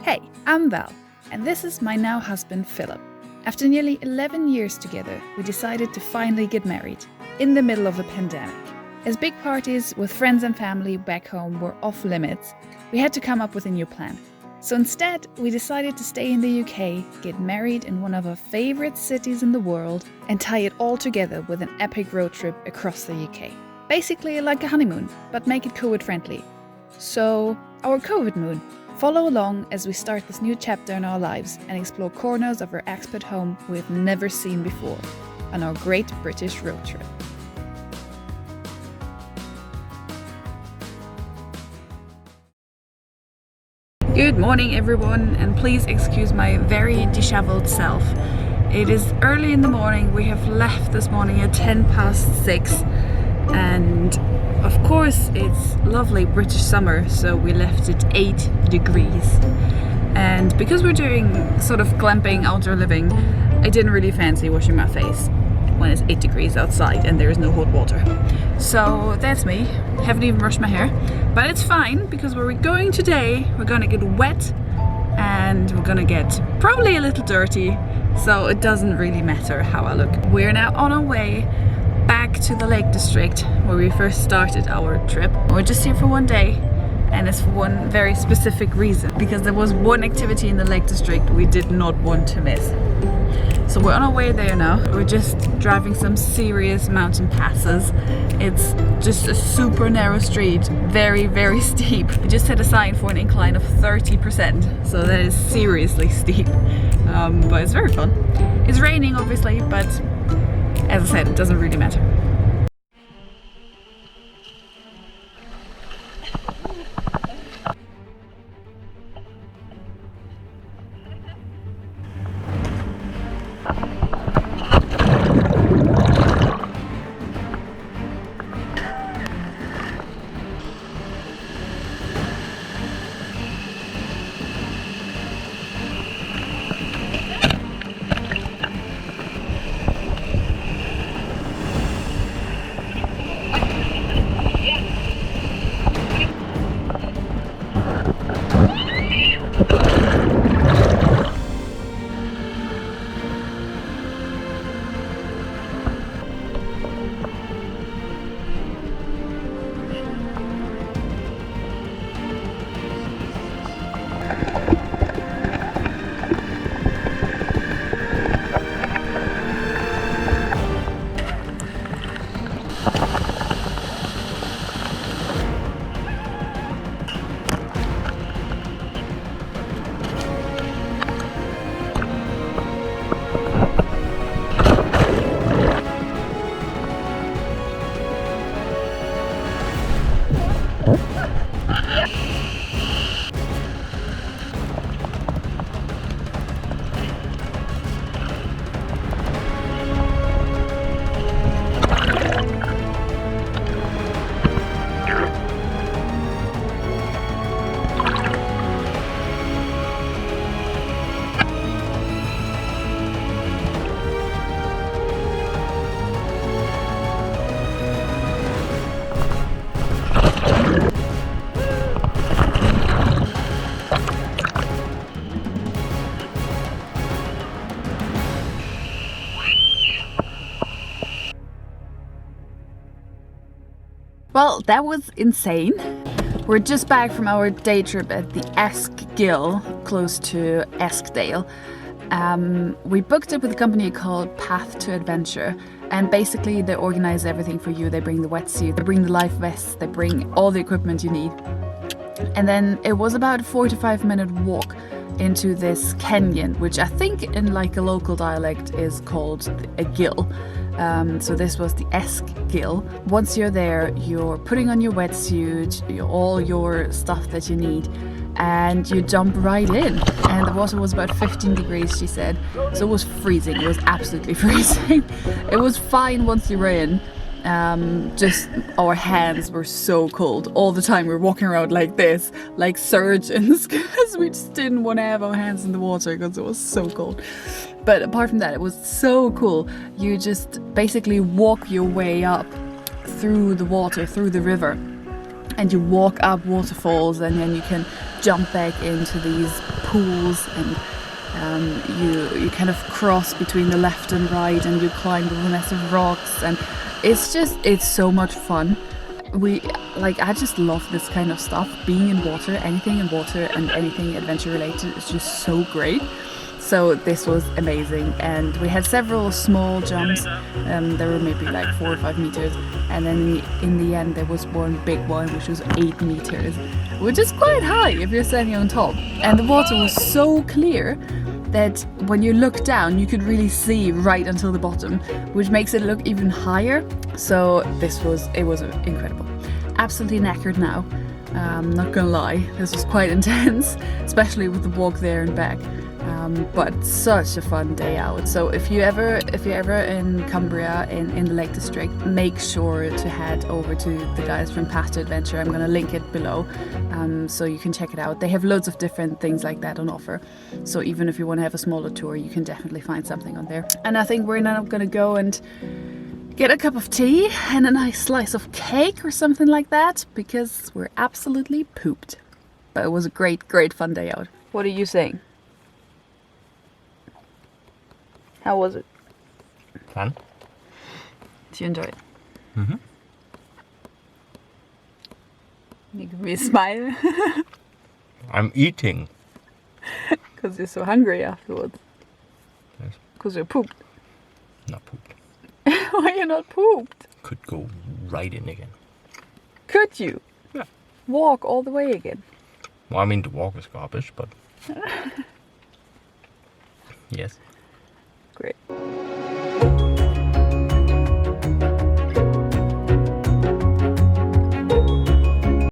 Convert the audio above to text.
Hey, I'm Val, and this is my now husband Philip. After nearly 11 years together, we decided to finally get married, in the middle of a pandemic. As big parties with friends and family back home were off limits, we had to come up with a new plan. So instead, we decided to stay in the UK, get married in one of our favorite cities in the world, and tie it all together with an epic road trip across the UK. Basically like a honeymoon, but make it COVID friendly. So, our COVID moon. Follow along as we start this new chapter in our lives and explore corners of our expat home we've never seen before on our great British road trip. Good morning everyone, and please excuse my very disheveled self. It is early in the morning. We have left this morning at 6:10, and of course it's lovely British summer, so we left at 8 degrees. And because we're doing sort of glamping outdoor living, I didn't really fancy washing my face when it's 8 degrees outside and there is no hot water. So that's me. Haven't even brushed my hair, but it's fine because where we're going today, we're gonna get wet and we're gonna get probably a little dirty, so it doesn't really matter how I look. We're now on our way back to the Lake District where we first started our trip. We're just here for one day, and it's for one very specific reason, because there was one activity in the Lake District we did not want to miss. So we're on our way there now. We're just driving some serious mountain passes. It's just a super narrow street, very, very steep. We just had a sign for an incline of 30%, so that is seriously steep, but it's very fun. It's raining obviously, but as I said, it doesn't really matter. Well, that was insane. We're just back from our day trip at the Esk Ghyll, close to Esk Ghyll. We booked it with a company called Path to Adventure, and basically they organize everything for you. They bring the wetsuit, they bring the life vests, they bring all the equipment you need. And then it was about a 45-minute walk into this canyon, which I think in like a local dialect is called a gill. So this was the Esk Ghyll. Once you're there, you're putting on your wetsuit, all your stuff that you need, and you jump right in. And the water was about 15 degrees, she said. So it was freezing. It was absolutely freezing. It was fine once you were in. Just our hands were so cold all the time. We were walking around like this, like surgeons, because we just didn't want to have our hands in the water because it was so cold. But apart from that, it was so cool. You just basically walk your way up through the water, through the river. and you walk up waterfalls, and then you can jump back into these pools, and you kind of cross between the left and right, and you climb over massive rocks, and it's so much fun. I just love this kind of stuff. Being in water, anything in water and anything adventure related is just so great. So this was amazing, and we had several small jumps. There were maybe like 4 or 5 meters, and then in the end there was one big one which was 8 meters, which is quite high if you're standing on top. And the water was so clear that when you look down you could really see right until the bottom, which makes it look even higher. So it was incredible. Absolutely knackered now, not gonna lie. This was quite intense, especially with the walk there and back. But such a fun day out. So if you're ever in Cumbria in the Lake District, make sure to head over to the guys from Path to Adventure. I'm gonna link it below, so you can check it out. They have loads of different things like that on offer. So even if you want to have a smaller tour, you can definitely find something on there. And I think we're now gonna go and get a cup of tea and a nice slice of cake or something like that, because we're absolutely pooped. But it was a great fun day out. What are you saying? How was it? Fun. Did you enjoy it? Mm-hmm. You give me a smile. I'm eating. Because you're so hungry afterwards. Yes. Because you're pooped. Not pooped. Why are you not pooped? Could go right in again. Could you? Yeah. Walk all the way again? Well, I mean, the walk is garbage, but... Yes. Great.